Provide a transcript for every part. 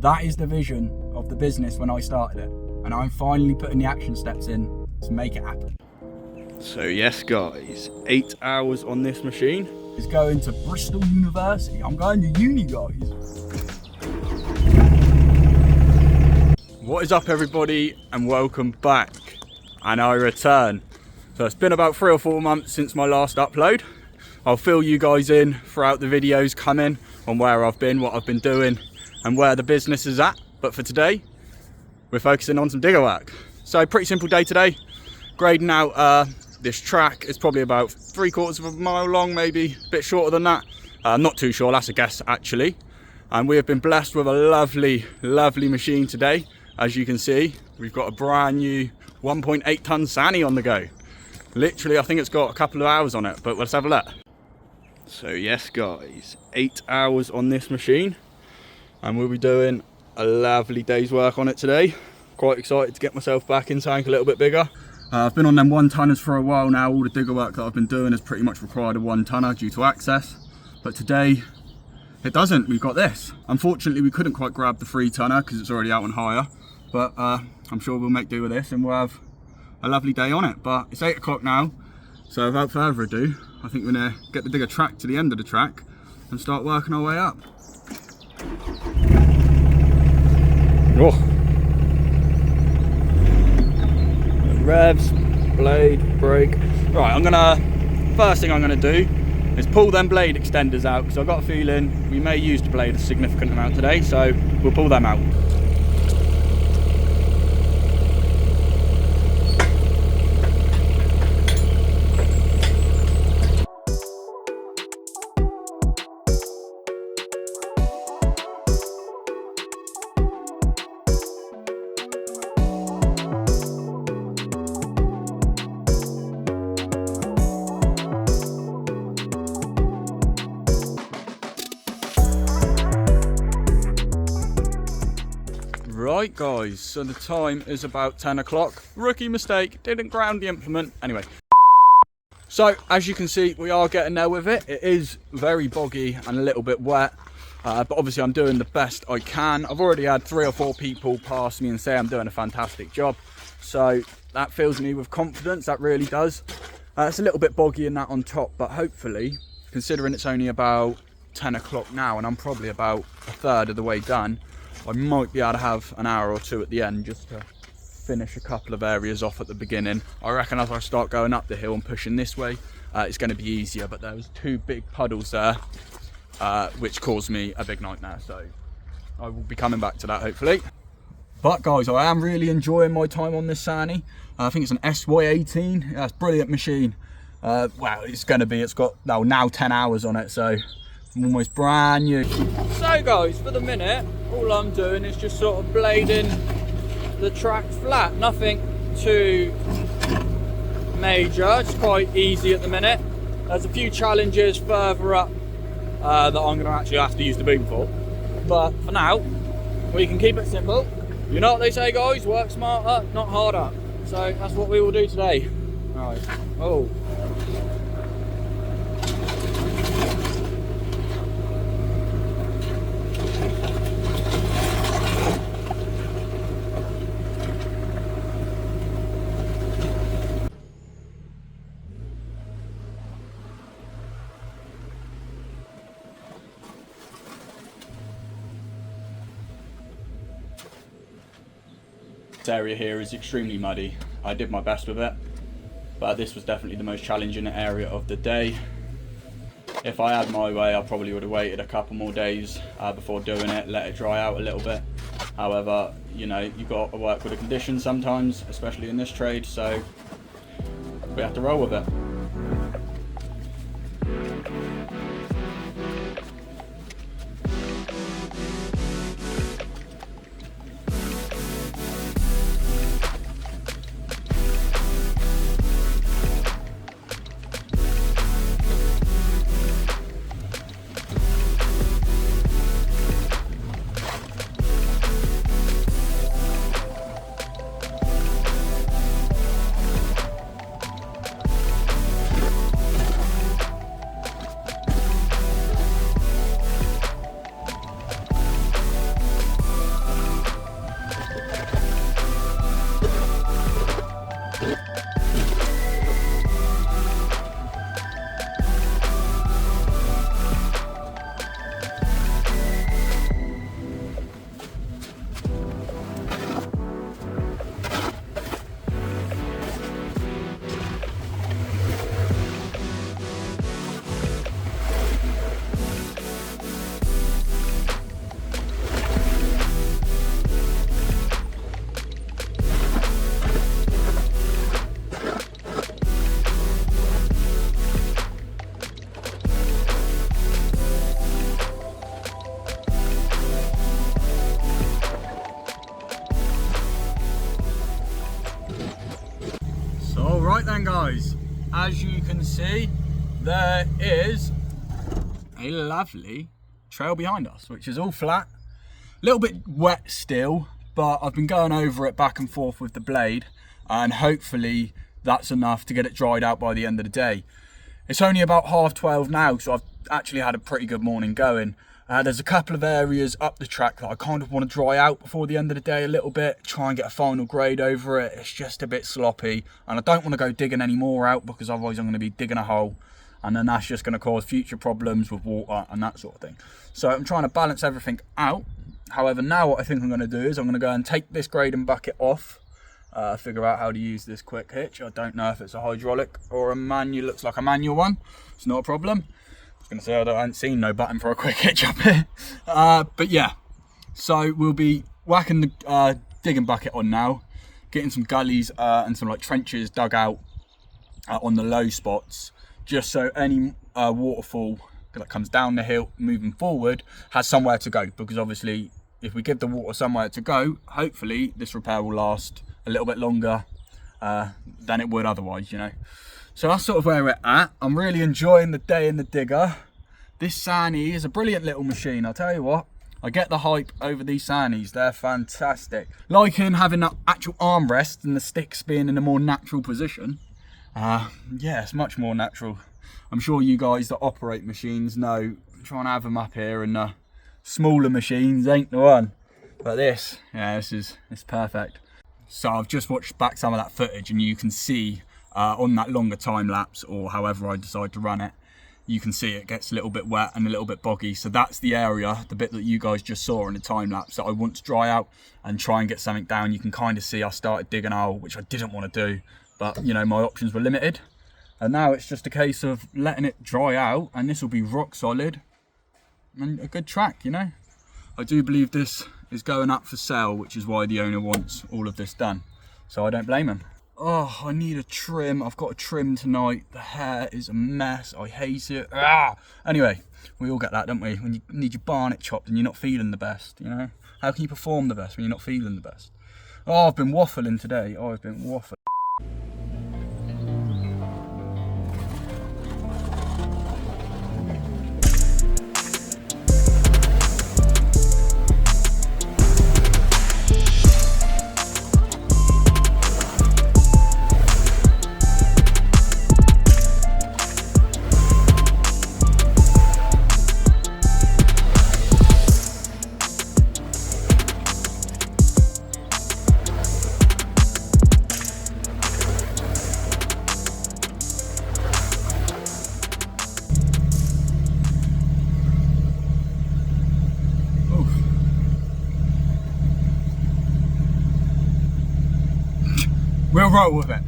That is the vision of the business when I started it, and I'm finally putting the action steps in to make it happen. So yes guys, 8 hours on this machine. It's going to Bristol University. I'm going to uni, guys. What is up everybody, and welcome back. And I return. So it's been about 3 or 4 months since my last upload. I'll fill you guys in throughout the videos coming on where I've been, what I've been doing, and where the business is at. But for today, we're focusing on some digger work. So pretty simple day today. Grading out this track. Is probably about 3/4 of a mile long, maybe a bit shorter than that. Not too sure, that's a guess actually. And we have been blessed with a lovely, lovely machine today. As you can see, we've got a brand new 1.8 ton Sani on the go. Literally, I think it's got a couple of hours on it, but let's have a look. So yes guys, 8 hours on this machine, and we'll be doing a lovely day's work on it today. Quite excited to get myself back in tank a little bit bigger. I've been on them 1 tonners for a while now. All the digger work that I've been doing has pretty much required a 1 tonner due to access, but today it doesn't. We've got this. Unfortunately, we couldn't quite grab the 3 tonner because it's already out on hire, but I'm sure we'll make do with this and we'll have a lovely day on it. But it's 8 o'clock now, so without further ado, I think we're gonna get the digger track to the end of the track and start working our way up. Oh. Revs, blade, brake. Right, first thing I'm gonna do is pull them blade extenders out, because I've got a feeling we may use the blade a significant amount today, so we'll pull them out. Right guys, so the time is about 10 o'clock. Rookie mistake, didn't ground the implement. Anyway, so as you can see, we are getting there with it. It is very boggy and a little bit wet, but obviously I'm doing the best I can. I've already had 3 or 4 people pass me and say I'm doing a fantastic job, so that fills me with confidence, that really does. It's a little bit boggy in that on top, but hopefully, considering it's only about 10 o'clock now and I'm probably about a third of the way done, I might be able to have an hour or 2 at the end just to finish a couple of areas off at the beginning. I reckon as I start going up the hill and pushing this way, it's going to be easier, but there was 2 big puddles there, which caused me a big nightmare, so I will be coming back to that hopefully. But guys, I am really enjoying my time on this Sani. I think it's an SY18, that's a brilliant machine. Well, it's got now 10 hours on it, so almost brand new. So guys, for the minute, all I'm doing is just sort of blading the track flat. Nothing too major, it's quite easy at the minute. There's a few challenges further up that I'm going to actually have to use the boom for. But for now, we can keep it simple. You know what they say guys, work smarter, not harder. So that's what we will do today. Right. Oh. This area here is extremely muddy. I did my best with it, but this was definitely the most challenging area of the day. If I had my way, I probably would have waited a couple more days before doing it, let it dry out a little bit. However, you know, you've got to work with the conditions sometimes, especially in this trade, so we have to roll with it. guys, as you can see, there is a lovely trail behind us, which is all flat, a little bit wet still, but I've been going over it back and forth with the blade, and hopefully that's enough to get it dried out by the end of the day. It's only about 12:30 now, so I've actually had a pretty good morning going. There's a couple of areas up the track that I kind of want to dry out before the end of the day a little bit, try and get a final grade over it. It's just a bit sloppy, and I don't want to go digging any more out, because otherwise I'm going to be digging a hole, and then that's just going to cause future problems with water and that sort of thing. So I'm trying to balance everything out. However, now what I think I'm going to do is I'm going to go and take this grading bucket off, figure out how to use this quick hitch. I don't know if it's a hydraulic or a manual. Looks like a manual one. It's not a problem. I was going to say I haven't seen no button for a quick hitch up here. But yeah, so we'll be whacking the digging bucket on now, getting some gullies and some like trenches dug out on the low spots, just so any waterfall that comes down the hill moving forward has somewhere to go, because obviously if we give the water somewhere to go, hopefully this repair will last a little bit longer than it would otherwise, you know. So that's sort of where we're at. I'm really enjoying the day in the digger. This Sani is a brilliant little machine, I'll tell you what. I get the hype over these Sanis, they're fantastic. Liking having that actual armrest and the sticks being in a more natural position. Yeah, it's much more natural. I'm sure you guys that operate machines know trying to have them up here, and smaller machines ain't the one. But this, yeah, it's perfect. So I've just watched back some of that footage, and you can see on that longer time lapse, or however I decide to run it, you can see it gets a little bit wet and a little bit boggy. So that's the area, the bit that you guys just saw in the time lapse, that I want to dry out and try and get something down. You can kind of see I started digging a hole, which I didn't want to do, but you know, my options were limited. And now it's just a case of letting it dry out, and this will be rock solid and a good track, you know. I do believe this is going up for sale, which is why the owner wants all of this done. So I don't blame him. Oh, I need a trim. I've got a trim tonight. The hair is a mess. I hate it. Ah! Anyway, we all get that, don't we? When you need your barnet chopped and you're not feeling the best, you know? How can you perform the best when you're not feeling the best? Oh, I've been waffling today. Oh, I've been waffling. We'll roll with it.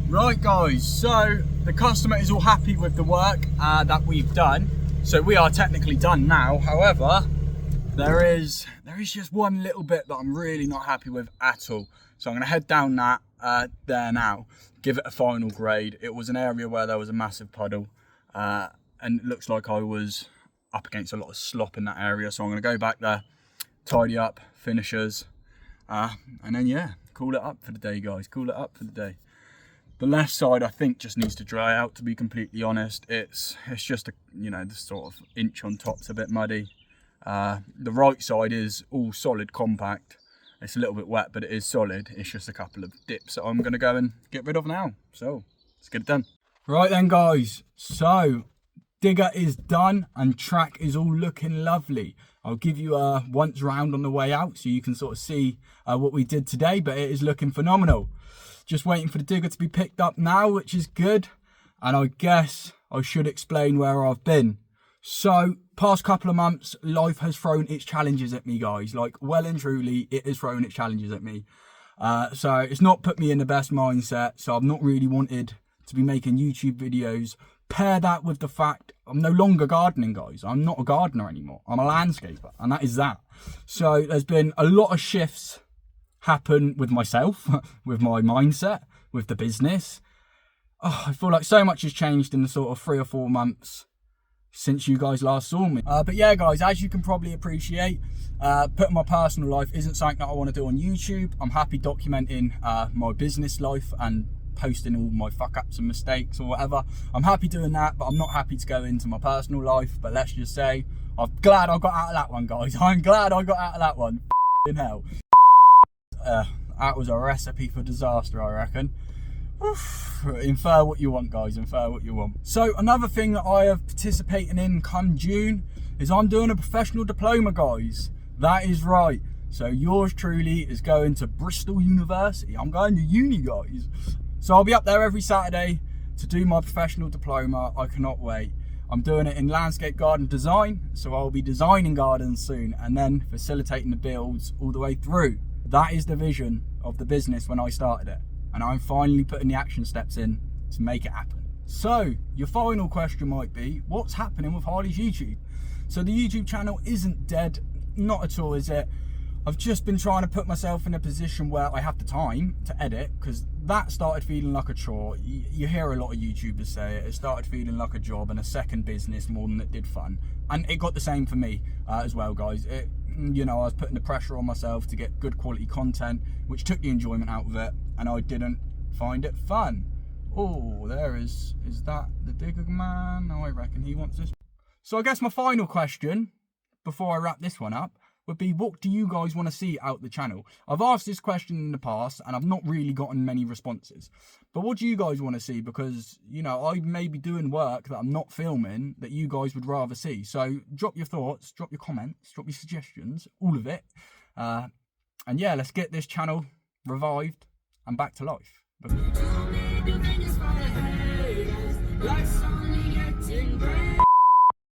Right guys, so the customer is all happy with the work that we've done. So we are technically done now. However, there is just one little bit that I'm really not happy with at all. So I'm gonna head down that there now, give it a final grade. It was an area where there was a massive puddle, and it looks like I was up against a lot of slop in that area. So I'm gonna go back there, tidy up, finishers, and then yeah, call it up for the day, guys. Call it up for the day. The left side, I think, just needs to dry out, to be completely honest. It's just a, you know, the sort of inch on top's a bit muddy. The right side is all solid compact. It's a little bit wet, but it is solid. It's just a couple of dips that I'm going to go and get rid of now. So let's get it done. Right then, guys. So digger is done and track is all looking lovely. I'll give you a once round on the way out so you can sort of see what we did today, but it is looking phenomenal. Just waiting for the digger to be picked up now, which is good. And I guess I should explain where I've been. So past couple of months, life has thrown its challenges at me, guys. Like, well and truly, it has thrown its challenges at me. So it's not put me in the best mindset. So I've not really wanted to be making YouTube videos. Pair that with the fact I'm no longer gardening, guys. I'm not a gardener anymore. I'm a landscaper, and that is that. So there's been a lot of shifts happen with myself, with my mindset, with the business. Oh, I feel like so much has changed in the sort of 3 or 4 months since you guys last saw me. But yeah, guys, as you can probably appreciate, putting my personal life isn't something that I want to do on YouTube. I'm happy documenting my business life and posting all my fuck ups and mistakes or whatever. I'm happy doing that, but I'm not happy to go into my personal life. But let's just say, I'm glad I got out of that one, guys. I'm glad I got out of that one. In hell. That was a recipe for disaster, I reckon. Oof. Infer what you want, guys, infer what you want. So another thing that I have participating in come June is I'm doing a professional diploma, guys. That is right. So yours truly is going to Bristol University. I'm going to uni, guys. So I'll be up there every Saturday to do my professional diploma. I cannot wait. I'm doing it in landscape garden design, so I'll be designing gardens soon and then facilitating the builds all the way through. That is the vision of the business when I started it, and I'm finally putting the action steps in to make it happen. So your final question might be, what's happening with Harley's YouTube? So the YouTube channel isn't dead, not at all, is it? I've just been trying to put myself in a position where I have the time to edit, because that started feeling like a chore. You hear a lot of YouTubers say it. It started feeling like a job and a second business more than it did fun. And it got the same for me as well, guys. You know, I was putting the pressure on myself to get good quality content, which took the enjoyment out of it, and I didn't find it fun. Oh, is that the digger man? I reckon he wants this. So I guess my final question, before I wrap this one up, would be, what do you guys want to see out the channel? I've asked this question in the past and I've not really gotten many responses. But what do you guys want to see? Because, you know, I may be doing work that I'm not filming that you guys would rather see. So drop your thoughts, drop your comments, drop your suggestions, all of it. And yeah, let's get this channel revived and back to life.